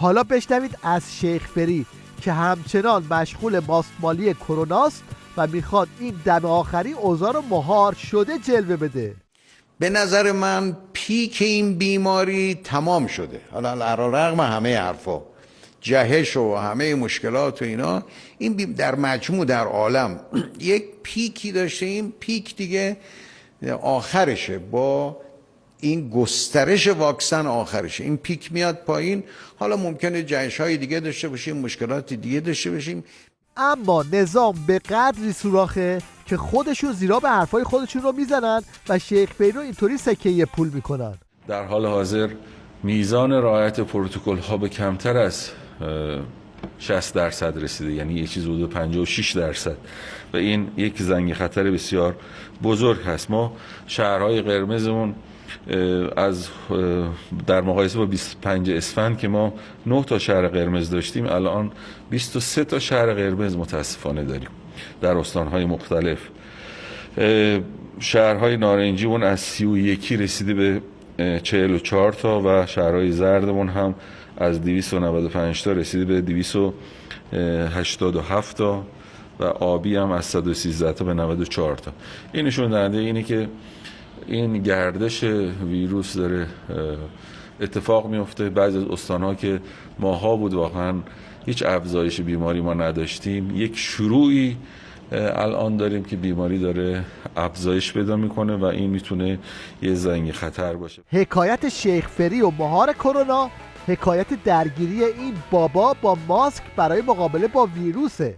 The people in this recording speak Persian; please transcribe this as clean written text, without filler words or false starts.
حالا بشنوید از شیخ فری که همچنان مشغول ماستمالی کروناست و میخواد این دم آخری اوضاع رو مهار شده جلوه بده. به نظر من پیک این بیماری تمام شده. حالا علیرغم همه حرفا، جهش و همه مشکلات و اینا، این در مجموع در عالم یک پیکی داشته. این پیک دیگه آخرشه، با این گسترش واکسن آخرشه. این پیک میاد پایین. حالا ممکنه جهش های دیگه داشته باشیم، مشکلات دیگه داشته باشیم، اما نظام به قدری سوراخه که خودشون زیرا به حرفای خودشون رو میزنن و شیخ فری رو اینطوری سکه پول میکنن. در حال حاضر میزان رعایت پروتکل ها به کمتر از 60% رسیده، یعنی یه چیز حدود 56%، و این یک زنگ خطر بسیار بزرگ هست. ما شهرهای قرمزمون از در مقایسه با 25 اسفند که ما 9 تا شهر قرمز داشتیم، الان 23 تا شهر قرمز متاسفانه داریم در استانهای مختلف. شهرهای نارنجیمون از 31 رسیده به 44 تا و شهرهای زردمون هم از 295 تا رسیده به 287 تا و آبی هم از 113 تا به 94 تا. این نشون دهنده اینه که این گردش ویروس داره اتفاق میفته. بعضی از استان‌ها که ماها بود واقعا هیچ افزایش بیماری ما نداشتیم، یک شروعی الان داریم که بیماری داره افزایش پیدا میکنه و این میتونه یه زنگ خطر باشه. حکایت شیخ فری و مهار کرونا حکایت درگیری این بابا با ماسک برای مقابله با ویروسه.